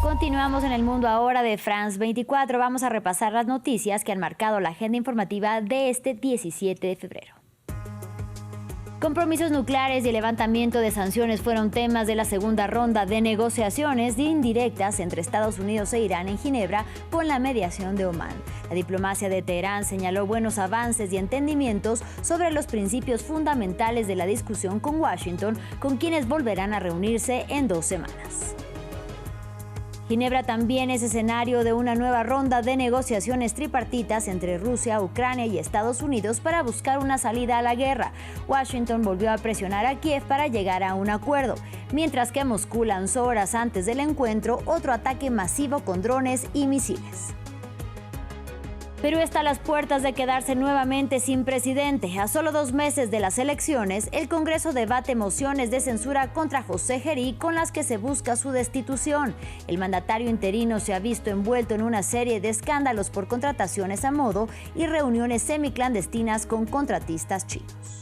Continuamos en el mundo ahora de France 24. Vamos a repasar las noticias que han marcado la agenda informativa de este 17 de febrero. Compromisos nucleares y el levantamiento de sanciones fueron temas de la segunda ronda de negociaciones indirectas entre Estados Unidos e Irán en Ginebra con la mediación de Omán. La diplomacia de Teherán señaló buenos avances y entendimientos sobre los principios fundamentales de la discusión con Washington, con quienes volverán a reunirse en 2 semanas. Ginebra también es escenario de una nueva ronda de negociaciones tripartitas entre Rusia, Ucrania y Estados Unidos para buscar una salida a la guerra. Washington volvió a presionar a Kiev para llegar a un acuerdo, mientras que Moscú lanzó horas antes del encuentro otro ataque masivo con drones y misiles. Perú está a las puertas de quedarse nuevamente sin presidente. A solo 2 meses de las elecciones, el Congreso debate mociones de censura contra José Gerí con las que se busca su destitución. El mandatario interino se ha visto envuelto en una serie de escándalos por contrataciones a modo y reuniones semiclandestinas con contratistas chinos.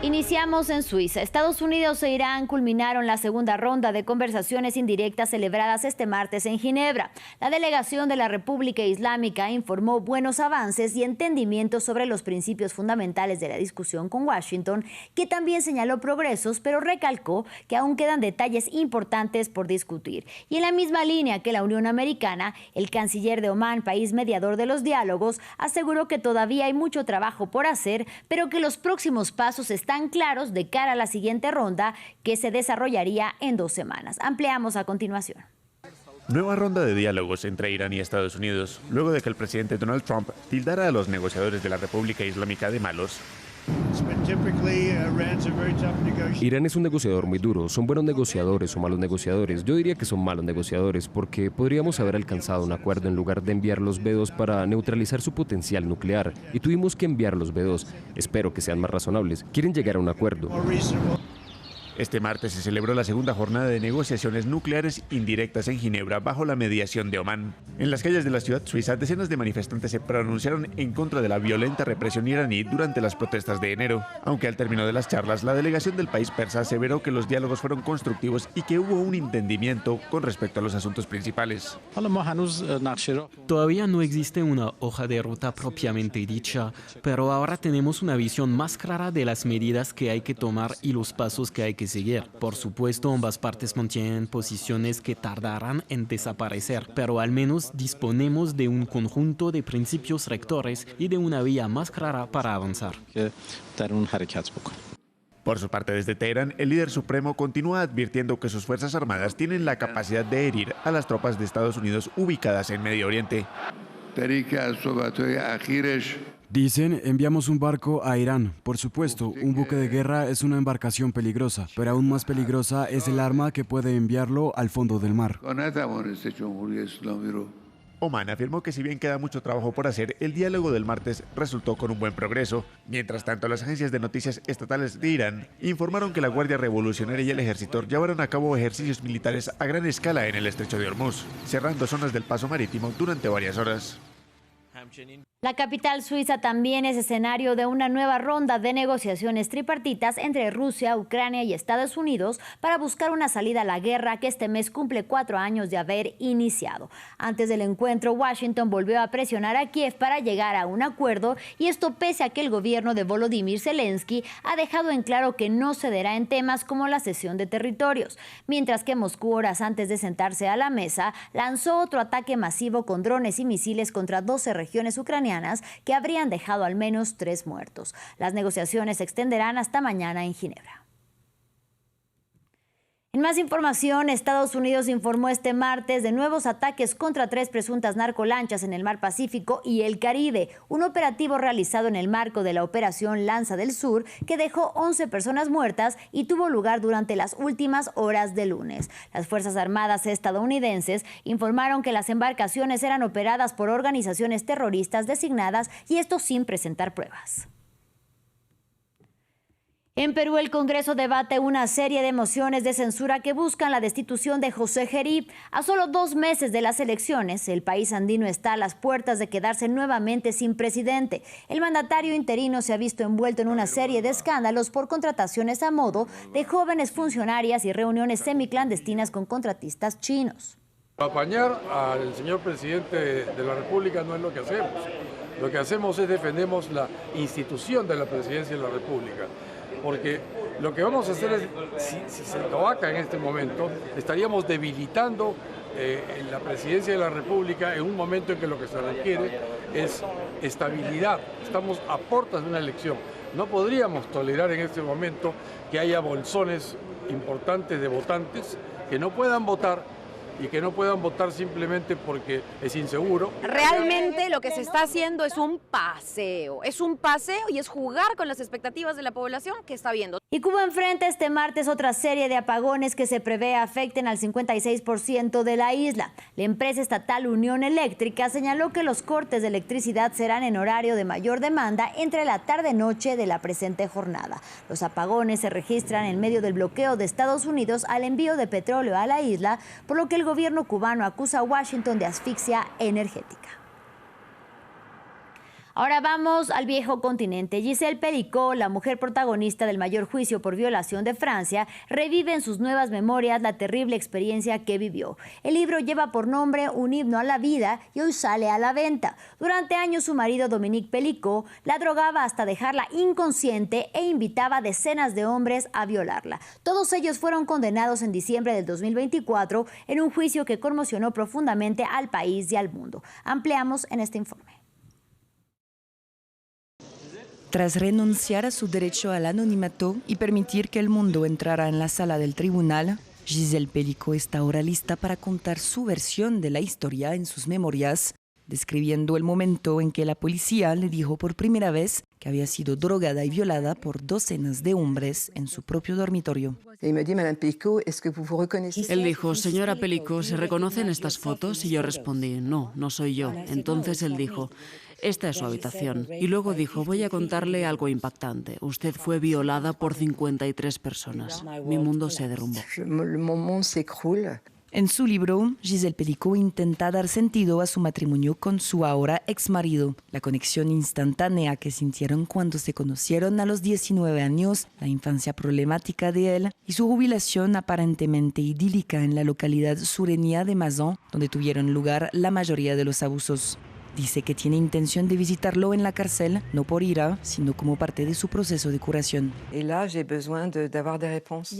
Iniciamos en Suiza. Estados Unidos e Irán culminaron la segunda ronda de conversaciones indirectas celebradas este martes en Ginebra. La delegación de la República Islámica informó buenos avances y entendimientos sobre los principios fundamentales de la discusión con Washington, que también señaló progresos, pero recalcó que aún quedan detalles importantes por discutir. Y en la misma línea que la Unión Americana, el canciller de Omán, país mediador de los diálogos, aseguró que todavía hay mucho trabajo por hacer, pero que los próximos pasos están claros de cara a la siguiente ronda que se desarrollaría en 2 semanas. Ampliamos a continuación. Nueva ronda de diálogos entre Irán y Estados Unidos, luego de que el presidente Donald Trump tildara a los negociadores de la República Islámica de malos. Irán es un negociador muy duro. ¿Son buenos negociadores o malos negociadores? Yo diría que son malos negociadores porque podríamos haber alcanzado un acuerdo en lugar de enviar los B-2 para neutralizar su potencial nuclear. Y tuvimos que enviar los B-2. Espero que sean más razonables. Quieren llegar a un acuerdo. Este martes se celebró la segunda jornada de negociaciones nucleares indirectas en Ginebra bajo la mediación de Omán. En las calles de la ciudad suiza, decenas de manifestantes se pronunciaron en contra de la violenta represión iraní durante las protestas de enero. Aunque al término de las charlas, la delegación del país persa aseveró que los diálogos fueron constructivos y que hubo un entendimiento con respecto a los asuntos principales. Todavía no existe una hoja de ruta propiamente dicha, pero ahora tenemos una visión más clara de las medidas que hay que tomar y los pasos que hay que seguir. Por supuesto, ambas partes mantienen posiciones que tardarán en desaparecer, pero al menos disponemos de un conjunto de principios rectores y de una vía más clara para avanzar. Por su parte, desde Teherán, el líder supremo continúa advirtiendo que sus fuerzas armadas tienen la capacidad de herir a las tropas de Estados Unidos ubicadas en Medio Oriente. Dicen, enviamos un barco a Irán. Por supuesto, un buque de guerra es una embarcación peligrosa, pero aún más peligrosa es el arma que puede enviarlo al fondo del mar. Omán afirmó que si bien queda mucho trabajo por hacer, el diálogo del martes resultó con un buen progreso. Mientras tanto, las agencias de noticias estatales de Irán informaron que la Guardia Revolucionaria y el Ejército llevaron a cabo ejercicios militares a gran escala en el estrecho de Hormuz, cerrando zonas del paso marítimo durante varias horas. La capital suiza también es escenario de una nueva ronda de negociaciones tripartitas entre Rusia, Ucrania y Estados Unidos para buscar una salida a la guerra que este mes cumple 4 años de haber iniciado. Antes del encuentro, Washington volvió a presionar a Kiev para llegar a un acuerdo, y esto pese a que el gobierno de Volodymyr Zelensky ha dejado en claro que no cederá en temas como la cesión de territorios, mientras que Moscú, horas antes de sentarse a la mesa, lanzó otro ataque masivo con drones y misiles contra 12 regiones ucranianas que habrían dejado al menos 3 muertos. Las negociaciones se extenderán hasta mañana en Ginebra. En más información, Estados Unidos informó este martes de nuevos ataques contra 3 presuntas narcolanchas en el Mar Pacífico y el Caribe, un operativo realizado en el marco de la Operación Lanza del Sur que dejó 11 personas muertas y tuvo lugar durante las últimas horas de lunes. Las Fuerzas Armadas estadounidenses informaron que las embarcaciones eran operadas por organizaciones terroristas designadas, y esto sin presentar pruebas. En Perú, el Congreso debate una serie de mociones de censura que buscan la destitución de José Gerib. A solo 2 meses de las elecciones, el país andino está a las puertas de quedarse nuevamente sin presidente. El mandatario interino se ha visto envuelto en una serie de escándalos por contrataciones a modo de jóvenes funcionarias y reuniones semiclandestinas con contratistas chinos. Apañar al señor presidente de la República no es lo que hacemos. Lo que hacemos es defendemos la institución de la presidencia de la República. Porque lo que vamos a hacer es, si se toca en este momento, estaríamos debilitando la presidencia de la República en un momento en que lo que se requiere es estabilidad. Estamos a puertas de una elección. No podríamos tolerar en este momento que haya bolsones importantes de votantes que no puedan votar y que no puedan votar simplemente porque es inseguro. Realmente lo que se está haciendo es un paseo y es jugar con las expectativas de la población que está viendo. Y Cuba enfrenta este martes otra serie de apagones que se prevé afecten al 56% de la isla. La empresa estatal Unión Eléctrica señaló que los cortes de electricidad serán en horario de mayor demanda entre la tarde-noche de la presente jornada. Los apagones se registran en medio del bloqueo de Estados Unidos al envío de petróleo a la isla, por lo que el gobierno cubano acusa a Washington de asfixia energética. Ahora vamos al viejo continente. Giselle Pelicot, la mujer protagonista del mayor juicio por violación de Francia, revive en sus nuevas memorias la terrible experiencia que vivió. El libro lleva por nombre Un himno a la vida y hoy sale a la venta. Durante años su marido Dominique Pelicot la drogaba hasta dejarla inconsciente e invitaba a decenas de hombres a violarla. Todos ellos fueron condenados en diciembre del 2024 en un juicio que conmocionó profundamente al país y al mundo. Ampliamos en este informe. Tras renunciar a su derecho al anonimato y permitir que el mundo entrara en la sala del tribunal, Giselle Pelicot está ahora lista para contar su versión de la historia en sus memorias, describiendo el momento en que la policía le dijo por primera vez que había sido drogada y violada por docenas de hombres en su propio dormitorio. Él dijo, señora Pelicot, ¿se reconocen estas fotos? Y yo respondí, no, no soy yo. Entonces él dijo, esta es su habitación. Y luego dijo, voy a contarle algo impactante. Usted fue violada por 53 personas. Mi mundo se derrumbó. En su libro, Giselle Pelicot intenta dar sentido a su matrimonio con su ahora exmarido, la conexión instantánea que sintieron cuando se conocieron a los 19 años, la infancia problemática de él y su jubilación aparentemente idílica en la localidad sureña de Mazan, donde tuvieron lugar la mayoría de los abusos. Dice que tiene intención de visitarlo en la cárcel, no por ira, sino como parte de su proceso de curación.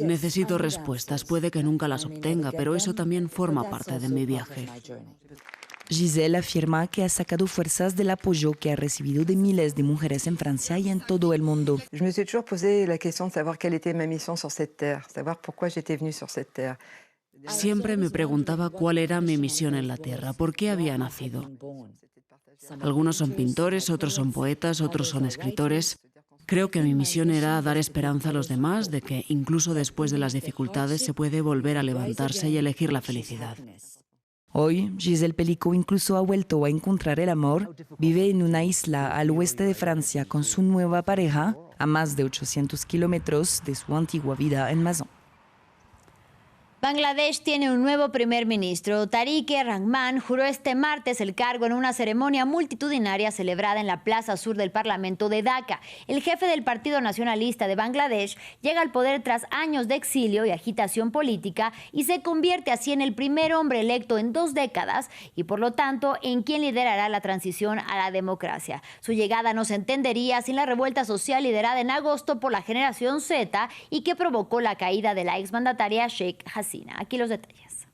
Necesito respuestas, puede que nunca las obtenga, pero eso también forma parte de mi viaje. Giselle afirma que ha sacado fuerzas del apoyo que ha recibido de miles de mujeres en Francia y en todo el mundo. Siempre me preguntaba cuál era mi misión en la Tierra, por qué había nacido. Algunos son pintores, otros son poetas, otros son escritores. Creo que mi misión era dar esperanza a los demás de que incluso después de las dificultades se puede volver a levantarse y elegir la felicidad. Hoy, Giselle Pelicot incluso ha vuelto a encontrar el amor. Vive en una isla al oeste de Francia con su nueva pareja, a más de 800 kilómetros de su antigua vida en Mazan. Bangladesh tiene un nuevo primer ministro. Tariq Rahman juró este martes el cargo en una ceremonia multitudinaria celebrada en la plaza sur del Parlamento de Dhaka. El jefe del Partido Nacionalista de Bangladesh llega al poder tras años de exilio y agitación política y se convierte así en el primer hombre electo en 2 décadas y por lo tanto en quien liderará la transición a la democracia. Su llegada no se entendería sin la revuelta social liderada en agosto por la generación Z y que provocó la caída de la exmandataria Sheikh Hasina. Aquí los detalles.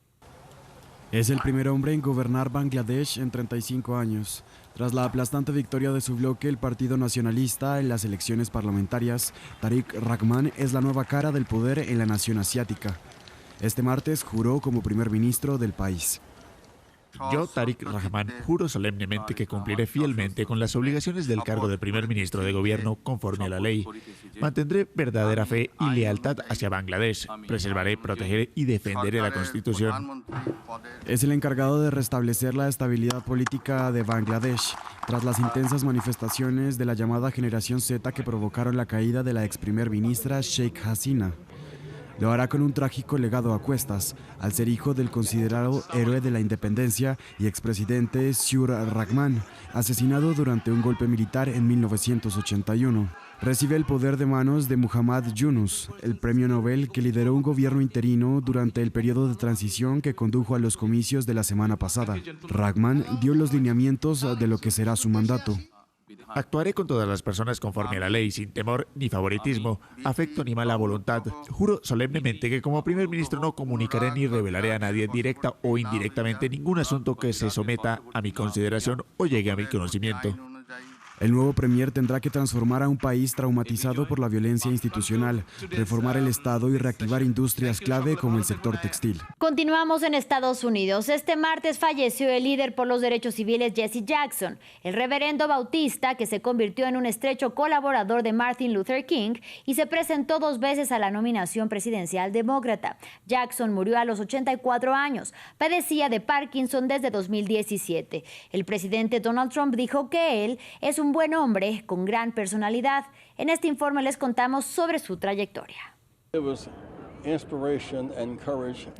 Es el primer hombre en gobernar Bangladesh en 35 años. Tras la aplastante victoria de su bloque, el Partido Nacionalista, en las elecciones parlamentarias, Tariq Rahman es la nueva cara del poder en la nación asiática. Este martes juró como primer ministro del país. Yo, Tariq Rahman, juro solemnemente que cumpliré fielmente con las obligaciones del cargo de primer ministro de gobierno conforme a la ley. Mantendré verdadera fe y lealtad hacia Bangladesh. Preservaré, protegeré y defenderé la Constitución. Es el encargado de restablecer la estabilidad política de Bangladesh tras las intensas manifestaciones de la llamada Generación Z que provocaron la caída de la ex primer ministra Sheikh Hasina. Lo hará con un trágico legado a cuestas, al ser hijo del considerado héroe de la independencia y expresidente Ziaur Rahman, asesinado durante un golpe militar en 1981. Recibe el poder de manos de Muhammad Yunus, el premio Nobel que lideró un gobierno interino durante el periodo de transición que condujo a los comicios de la semana pasada. Rahman dio los lineamientos de lo que será su mandato. Actuaré con todas las personas conforme a la ley, sin temor ni favoritismo, afecto ni mala voluntad. Juro solemnemente que como primer ministro no comunicaré ni revelaré a nadie directa o indirectamente ningún asunto que se someta a mi consideración o llegue a mi conocimiento. El nuevo premier tendrá que transformar a un país traumatizado por la violencia institucional, reformar el Estado y reactivar industrias clave como el sector textil. Continuamos en Estados Unidos. Este martes falleció el líder por los derechos civiles Jesse Jackson, el reverendo bautista que se convirtió en un estrecho colaborador de Martin Luther King y se presentó 2 veces a la nominación presidencial demócrata. Jackson murió a los 84 años. Padecía de Parkinson desde 2017. El presidente Donald Trump dijo que él es un buen hombre con gran personalidad. En este informe les contamos sobre su trayectoria.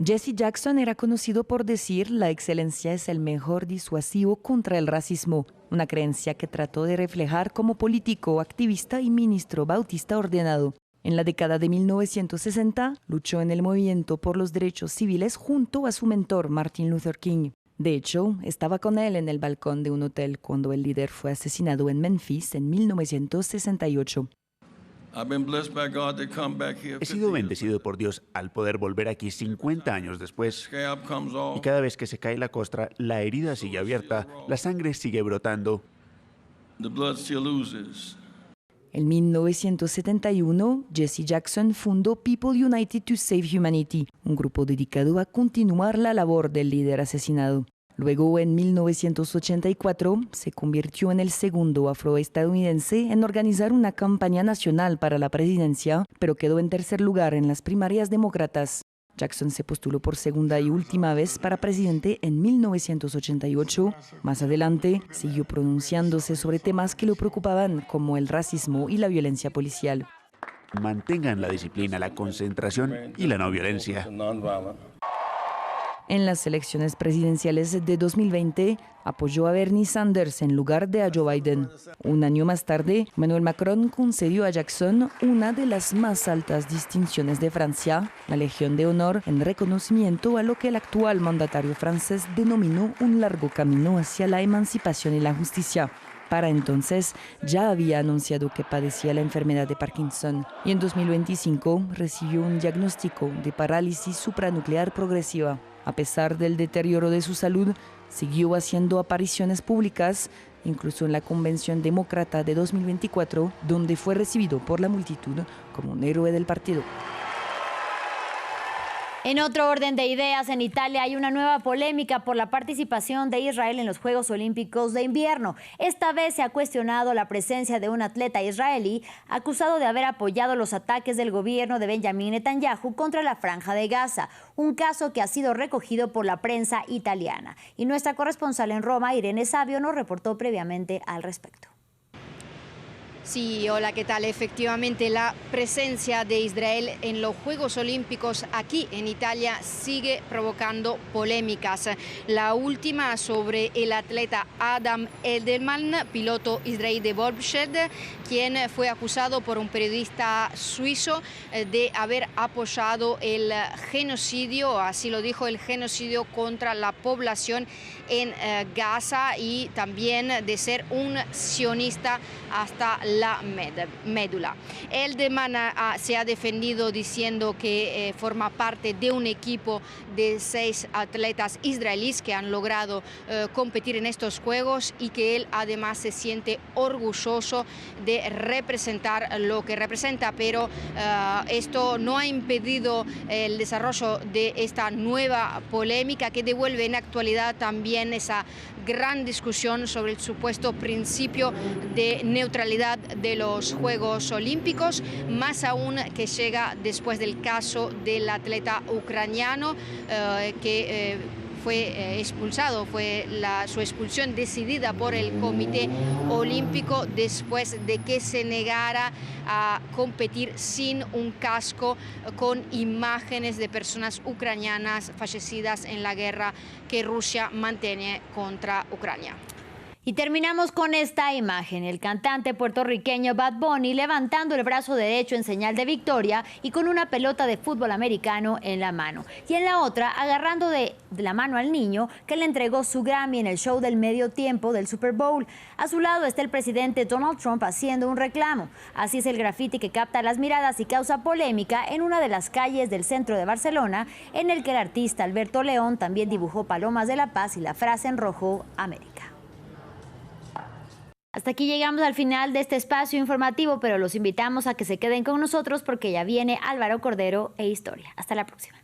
Jesse Jackson era conocido por decir: la excelencia es el mejor disuasivo contra el racismo, una creencia que trató de reflejar como político, activista y ministro bautista ordenado. En la década de 1960, luchó en el movimiento por los derechos civiles junto a su mentor Martin Luther King. De hecho, estaba con él en el balcón de un hotel cuando el líder fue asesinado en Memphis en 1968. He sido bendecido por Dios al poder volver aquí 50 años después. Y cada vez que se cae la costra, la herida sigue abierta, la sangre sigue brotando. En 1971, Jesse Jackson fundó People United to Save Humanity, un grupo dedicado a continuar la labor del líder asesinado. Luego, en 1984, se convirtió en el segundo afroestadounidense en organizar una campaña nacional para la presidencia, pero quedó en tercer lugar en las primarias demócratas. Jackson se postuló por segunda y última vez para presidente en 1988. Más adelante, siguió pronunciándose sobre temas que lo preocupaban, como el racismo y la violencia policial. Mantengan la disciplina, la concentración y la no violencia. En las elecciones presidenciales de 2020, apoyó a Bernie Sanders en lugar de a Joe Biden. Un año más tarde, Emmanuel Macron concedió a Jackson una de las más altas distinciones de Francia, la Legión de Honor, en reconocimiento a lo que el actual mandatario francés denominó un largo camino hacia la emancipación y la justicia. Para entonces, ya había anunciado que padecía la enfermedad de Parkinson y en 2025 recibió un diagnóstico de parálisis supranuclear progresiva. A pesar del deterioro de su salud, siguió haciendo apariciones públicas, incluso en la Convención Demócrata de 2024, donde fue recibido por la multitud como un héroe del partido. En otro orden de ideas, en Italia hay una nueva polémica por la participación de Israel en los Juegos Olímpicos de Invierno. Esta vez se ha cuestionado la presencia de un atleta israelí acusado de haber apoyado los ataques del gobierno de Benjamin Netanyahu contra la Franja de Gaza, un caso que ha sido recogido por la prensa italiana. Y nuestra corresponsal en Roma, Irene Savio, nos reportó previamente al respecto. Sí, hola, ¿qué tal? Efectivamente, la presencia de Israel en los Juegos Olímpicos aquí en Italia sigue provocando polémicas. La última sobre el atleta Adam Edelman, piloto israelí de bobsled, quien fue acusado por un periodista suizo de haber apoyado el genocidio, así lo dijo, el genocidio contra la población en Gaza y también de ser un sionista hasta la médula. El de Mana se ha defendido diciendo que forma parte de un equipo de 6 atletas israelíes que han logrado competir en estos Juegos y que él además se siente orgulloso de representar lo que representa, pero esto no ha impedido el desarrollo de esta nueva polémica que devuelve en actualidad también esa gran discusión sobre el supuesto principio de neutralidad de los Juegos Olímpicos, más aún que llega después del caso del atleta ucraniano que fue expulsado, fue su expulsión decidida por el Comité Olímpico después de que se negara a competir sin un casco con imágenes de personas ucranianas fallecidas en la guerra que Rusia mantiene contra Ucrania. Y terminamos con esta imagen, el cantante puertorriqueño Bad Bunny levantando el brazo derecho en señal de victoria y con una pelota de fútbol americano en la mano. Y en la otra, agarrando de la mano al niño que le entregó su Grammy en el show del medio tiempo del Super Bowl. A su lado está el presidente Donald Trump haciendo un reclamo. Así es el graffiti que capta las miradas y causa polémica en una de las calles del centro de Barcelona, en el que el artista Alberto León también dibujó palomas de la paz y la frase en rojo, América. Hasta aquí llegamos al final de este espacio informativo, pero los invitamos a que se queden con nosotros porque ya viene Álvaro Cordero e Historia. Hasta la próxima.